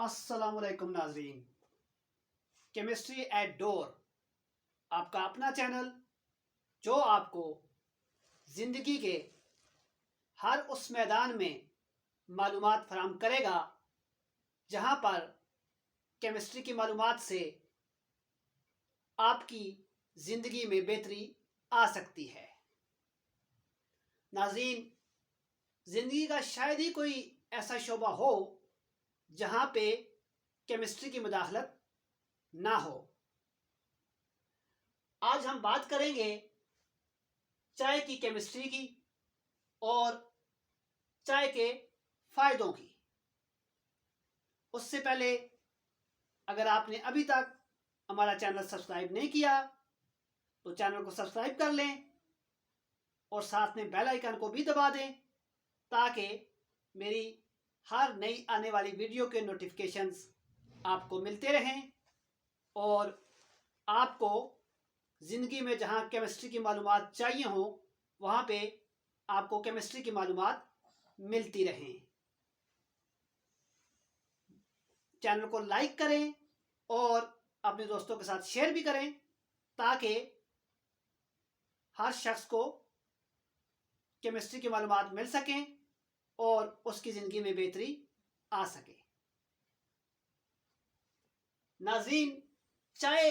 अस्सलामुअलैकुम नाजरीन। Chemistry eight door आपका अपना चैनल जो आपको ज़िंदगी के हर उस मैदान में मालूमात फराहम करेगा जहाँ पर केमिस्ट्री की मालूमात से आपकी ज़िंदगी में बेहतरी आ सकती है। नाज़रीन, ज़िंदगी का शायद ही कोई ऐसा शोबा हो जहाँ पे केमिस्ट्री की मुदाखलत ना हो। आज हम बात करेंगे चाय की केमिस्ट्री की और चाय के फ़ायदों की। उससे पहले अगर आपने अभी तक हमारा चैनल सब्सक्राइब नहीं किया तो चैनल को सब्सक्राइब कर लें और साथ में बेल आइकन को भी दबा दें ताकि मेरी हर नई आने वाली वीडियो के नोटिफिकेशंस आपको मिलते रहें और आपको ज़िंदगी में जहाँ केमिस्ट्री की मालूमात चाहिए हो वहाँ पे आपको केमिस्ट्री की मालूमात मिलती रहें। चैनल को लाइक करें और अपने दोस्तों के साथ शेयर भी करें ताकि हर शख्स को केमिस्ट्री की मालूमात मिल सकें और उसकी ज़िंदगी में बेहतरी आ सके। नाज़रीन, चाय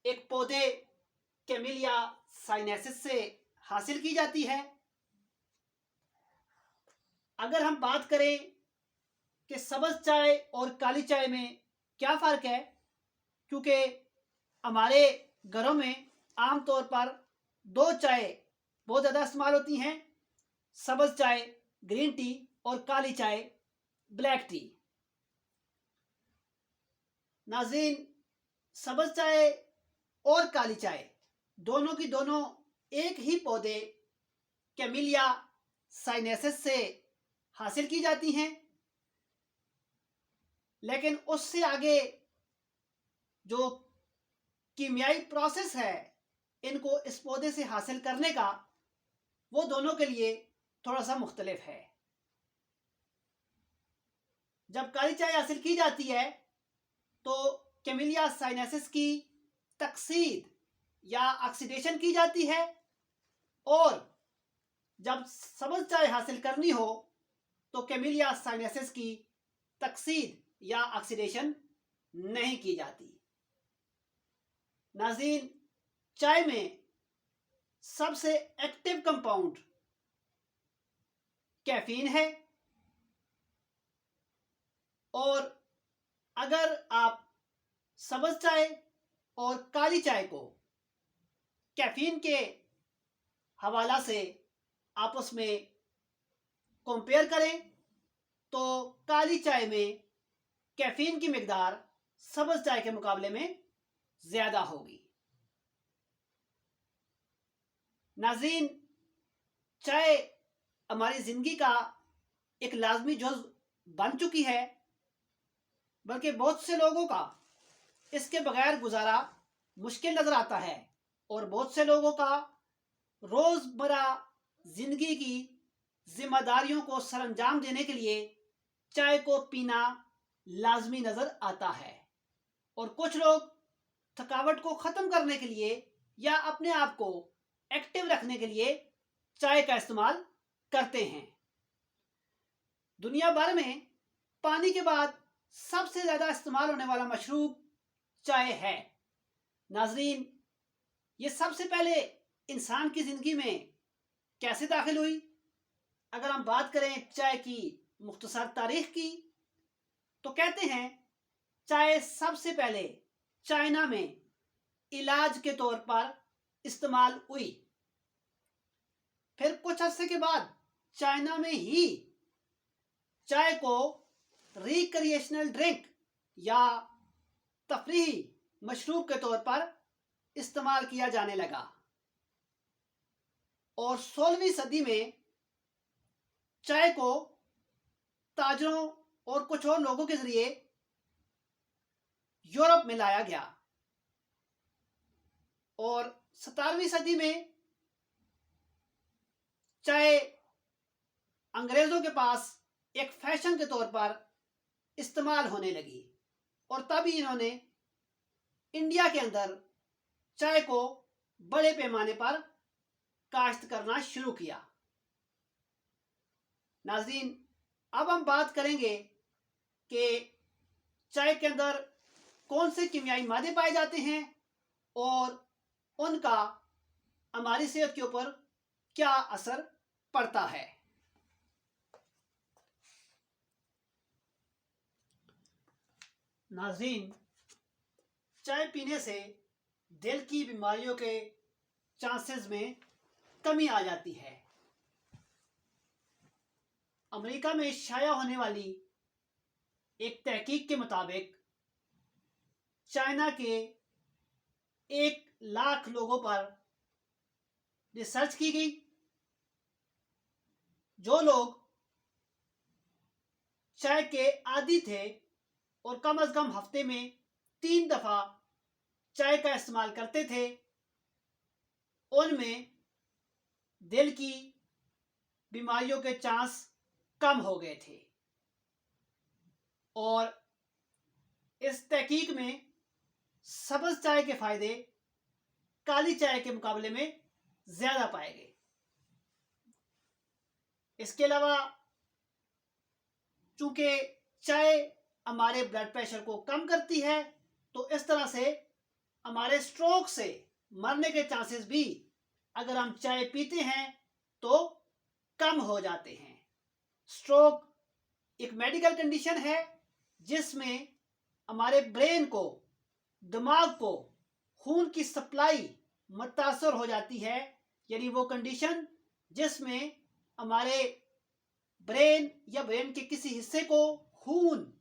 एक पौधे कैमिलिया साइनेसिस से हासिल की जाती है। अगर हम बात करें कि सब्ज़ चाय और काली चाय में क्या फ़र्क है, क्योंकि हमारे घरों में आमतौर पर दो चाय बहुत ज़्यादा इस्तेमाल होती हैं, सब्ज़ चाय ग्रीन टी और काली चाय ब्लैक टी। नाज़रीन, सब्ज़ चाय और काली चाय दोनों की दोनों एक ही पौधे कैमिलिया साइनेसिस से हासिल की जाती हैं, लेकिन उससे आगे जो कीमियाई प्रोसेस है इनको इस पौधे से हासिल करने का, वो दोनों के लिए थोड़ा सा मुख्तलिफ है। जब काली चाय हासिल की जाती है तो कैमिलिया साइनेसिस की तकसीद या ऑक्सीडेशन की जाती है और जब सब्ज़ चाय हासिल करनी हो तो कैमिलिया साइनेसिस की तकसीद या ऑक्सीडेशन नहीं की जाती। नाज़रीन, चाय में सबसे एक्टिव कंपाउंड कैफीन है और अगर आप सब्ज़ चाय और काली चाय को कैफीन के हवाला से आपस में कंपेयर करें तो काली चाय में कैफीन की मिकदार सब्ज़ चाय के मुकाबले में ज़्यादा होगी। नाज़रीन, चाय हमारी ज़िंदगी का एक लाजमी जुज़ बन चुकी है, बल्कि बहुत से लोगों का इसके बगैर गुजारा मुश्किल नज़र आता है और बहुत से लोगों का रोज़मर्रा ज़िंदगी की जिम्मेदारियों को सरअंजाम देने के लिए चाय को पीना लाजमी नज़र आता है और कुछ लोग थकावट को ख़त्म करने के लिए या अपने आप को एक्टिव रखने के लिए चाय का इस्तेमाल करते हैं। दुनिया भर में पानी के बाद सबसे ज़्यादा इस्तेमाल होने वाला मशरूब चाय है। नाज़रीन, ये सबसे पहले इंसान की ज़िंदगी में कैसे दाखिल हुई? अगर हम बात करें चाय की मुख्तसर तारीख की तो कहते हैं चाय सबसे पहले चाइना में इलाज के तौर पर इस्तेमाल हुई। फिर कुछ अरसे के बाद चाइना में ही चाय को रिक्रिएशनल ड्रिंक या तफरीही मशरूब के तौर पर इस्तेमाल किया जाने लगा और 16वीं सदी में चाय को ताजरों और कुछ और लोगों के जरिए यूरोप में लाया गया और 17वीं सदी में चाय अंग्रेजों के पास एक फैशन के तौर पर इस्तेमाल होने लगी और तभी इन्होंने इंडिया के अंदर चाय को बड़े पैमाने पर काश्त करना शुरू किया। नाज़रीन, अब हम बात करेंगे कि चाय के अंदर कौन से कीमियाई मादे पाए जाते हैं और उनका हमारी सेहत के ऊपर क्या असर पड़ता है। नाज़रीन, चाय पीने से दिल की बीमारियों के चांसेस में कमी आ जाती है। अमेरिका में शाया होने वाली एक तहकीक के मुताबिक चाइना के 1 लाख लोगों पर रिसर्च की गई। जो लोग चाय के आदी थे और कम से कम हफ्ते में 3 दफा चाय का इस्तेमाल करते थे, उनमें दिल की बीमारियों के चांस कम हो गए थे। और इस तहकीक में सब्ज़ चाय के फायदे काली चाय के मुकाबले में ज़्यादा पाए गए। इसके अलावा चूंकि चाय हमारे ब्लड प्रेशर को कम करती है, तो इस तरह से हमारे स्ट्रोक से मरने के चांसेस भी अगर हम चाय पीते हैं तो कम हो जाते हैं। स्ट्रोक एक मेडिकल कंडीशन है जिसमें हमारे ब्रेन को, दिमाग को खून की सप्लाई मुतासर हो जाती है, यानी वो कंडीशन जिसमें हमारे ब्रेन या ब्रेन के किसी हिस्से को खून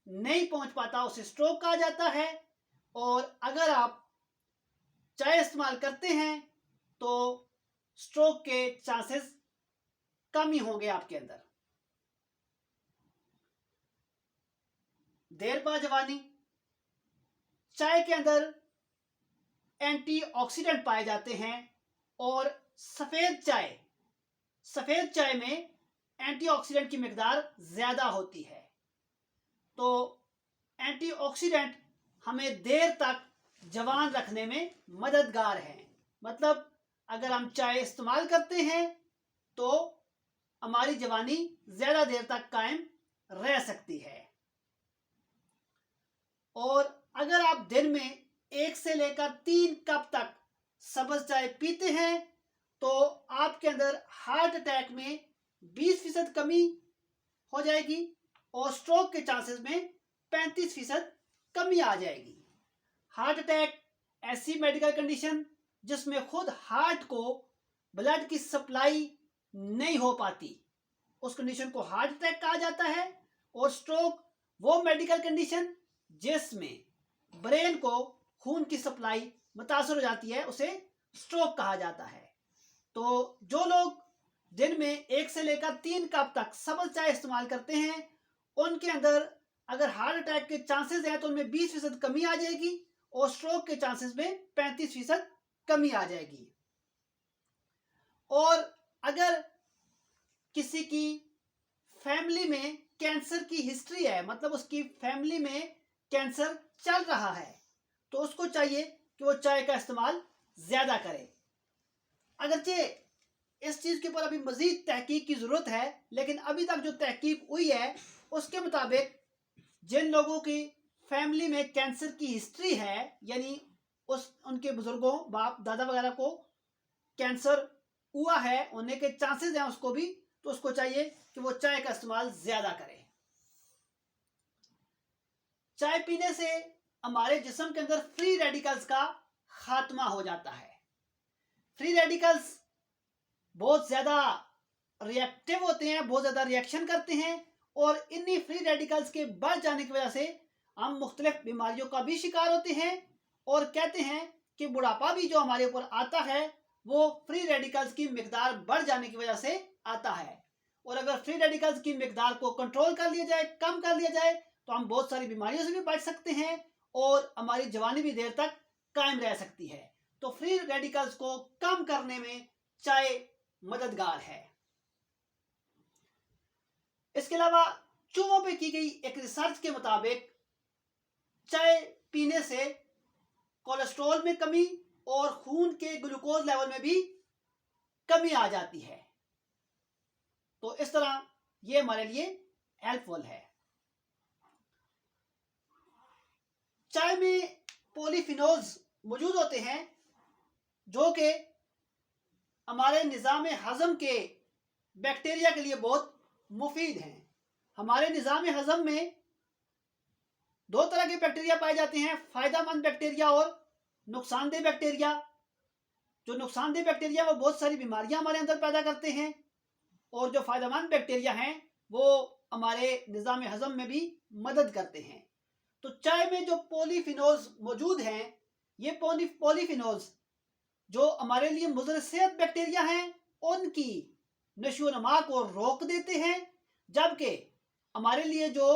नहीं पहुंच पाता, उसे स्ट्रोक कहा जाता है। और अगर आप चाय इस्तेमाल करते हैं तो स्ट्रोक के चांसेस कम ही होंगे आपके अंदर। देर पा जवानी, चाय के अंदर एंटीऑक्सीडेंट पाए जाते हैं और सफ़ेद चाय में एंटीऑक्सीडेंट की मिकदार ज़्यादा होती है। तो एंटीऑक्सीडेंट हमें देर तक जवान रखने में मददगार है। मतलब अगर हम चाय इस्तेमाल करते हैं तो हमारी जवानी ज़्यादा देर तक कायम रह सकती है। और अगर आप दिन में 1 से लेकर 3 कप तक सब्ज़ चाय पीते हैं तो आपके अंदर हार्ट अटैक में 20% कमी हो जाएगी और स्ट्रोक के चांसेस में 35% कमी आ जाएगी। हार्ट अटैक ऐसी मेडिकल कंडीशन जिसमें खुद हार्ट को ब्लड की सप्लाई नहीं हो पाती, उस कंडीशन को हार्ट अटैक कहा जाता है। और स्ट्रोक वो मेडिकल कंडीशन जिसमें ब्रेन को खून की सप्लाई मुतासर हो जाती है, उसे स्ट्रोक कहा जाता है। तो जो लोग दिन में 1 से लेकर 3 कप तक सब्ज़ चाय इस्तेमाल करते हैं, उनके अंदर अगर हार्ट अटैक के चांसेस हैं तो उनमें 20% कमी आ जाएगी और स्ट्रोक के चांसेस में 35% कमी आ जाएगी। और अगर किसी की फैमिली में कैंसर की हिस्ट्री है, मतलब उसकी फैमिली में कैंसर चल रहा है, तो उसको चाहिए कि वो चाय का इस्तेमाल ज़्यादा करे। अगरचे इस चीज़ के ऊपर अभी मज़ीद तहकीक की ज़रूरत है, लेकिन अभी तक जो तहकीक हुई है उसके मुताबिक जिन लोगों की फैमिली में कैंसर की हिस्ट्री है, यानी उनके बुजुर्गों, बाप दादा वगैरह को कैंसर हुआ है, होने के चांसेस हैं उसको भी, तो उसको चाहिए कि वो चाय का इस्तेमाल ज़्यादा करे। चाय पीने से हमारे जिस्म के अंदर फ्री रेडिकल्स का खात्मा हो जाता है। फ्री रेडिकल्स बहुत ज़्यादा रिएक्टिव होते हैं, बहुत ज़्यादा रिएक्शन करते हैं और इन्हीं फ्री रेडिकल्स के बढ़ जाने की वजह से हम मुख्तलिफ बीमारियों का भी शिकार होते हैं। और कहते हैं कि बुढ़ापा भी जो हमारे ऊपर आता है वो फ्री रेडिकल्स की मिकदार बढ़ जाने की वजह से आता है। और अगर फ्री रेडिकल्स की मिकदार को कंट्रोल कर लिया जाए, कम कर लिया जाए, तो हम बहुत सारी बीमारियों से भी बच सकते हैं और हमारी जवानी भी देर तक कायम रह सकती है। तो फ्री रेडिकल्स को कम करने में चाय मददगार है। इसके अलावा चूहों पे की गई एक रिसर्च के मुताबिक चाय पीने से कोलेस्ट्रॉल में कमी और खून के ग्लूकोज लेवल में भी कमी आ जाती है। तो इस तरह ये हमारे लिए हेल्पफुल है। चाय में पॉलीफिनोल्स मौजूद होते हैं जो कि हमारे निज़ाम हज़म के बैक्टीरिया के लिए बहुत मुफीद हैं। हमारे निज़ाम हज़म में दो तरह के बैक्टीरिया पाए जाते हैं, फ़ायदेमंद बैक्टीरिया और नुकसानदेह बैक्टीरिया। जो नुकसानदेह बैक्टीरिया वो बहुत सारी बीमारियां हमारे अंदर पैदा करते हैं और जो फ़ायदेमंद बैक्टीरिया हैं वो हमारे निज़ाम हज़म में भी मदद करते हैं। तो चाय में जो पॉलीफिनोल्स मौजूद हैं, ये पॉलीफिनोल्स जो हमारे लिए मुज़र सेहत बैक्टीरिया हैं उनकी नशोनुमा को रोक देते हैं, जबकि हमारे लिए जो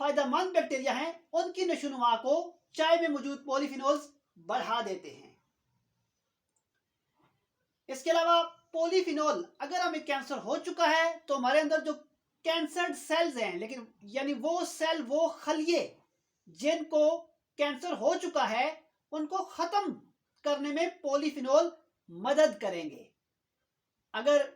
फ़ायदेमंद बैक्टीरिया हैं उनकी नशोनुमा को चाय में मौजूद पॉलीफिनोल्स बढ़ा देते हैं। इसके अलावा पॉलीफिनोल, अगर हमें कैंसर हो चुका है तो हमारे अंदर जो कैंसर सेल्स हैं, लेकिन यानी वो सेल, वो खलिए जिनको कैंसर हो चुका है, उनको खत्म करने में पॉलीफिनोल मदद करेंगे। अगर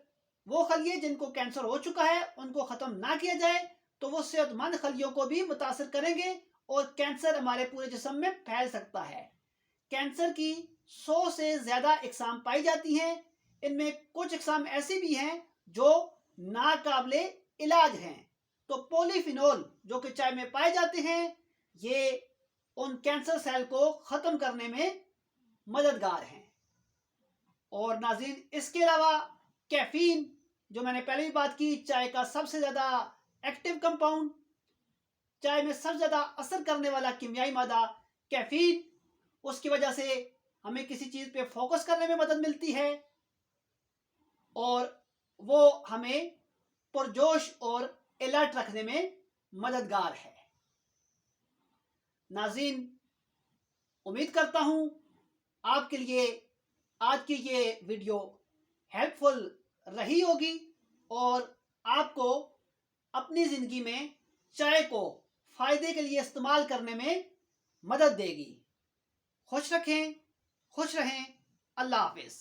वो खलिए जिनको कैंसर हो चुका है उनको खत्म ना किया जाए तो वो सेहतमंद खलियों को भी मुतासर करेंगे और कैंसर हमारे पूरे जिस्म में फैल सकता है। कैंसर की 100 से ज्यादा इकसाम पाई जाती हैं। इनमें कुछ इकसाम ऐसी भी हैं जो नाकाबिले इलाज हैं। तो पॉलीफिनोल जो कि चाय में पाए जाते हैं, ये उन कैंसर सेल को खत्म करने में मददगार हैं। और नाज़रीन, इसके अलावा कैफीन, जो मैंने पहले भी बात की, चाय का सबसे ज़्यादा एक्टिव कंपाउंड, चाय में सबसे ज़्यादा असर करने वाला कीमियाई मादा कैफीन, उसकी वजह से हमें किसी चीज़ पे फोकस करने में मदद मिलती है और वो हमें पुरजोश और अलर्ट रखने में मददगार है। नाज़रीन, उम्मीद करता हूँ आपके लिए आज की ये वीडियो हेल्पफुल रही होगी और आपको अपनी ज़िंदगी में चाय को फ़ायदे के लिए इस्तेमाल करने में मदद देगी। खुश रखें, खुश रहें। अल्लाह हाफ़िज़।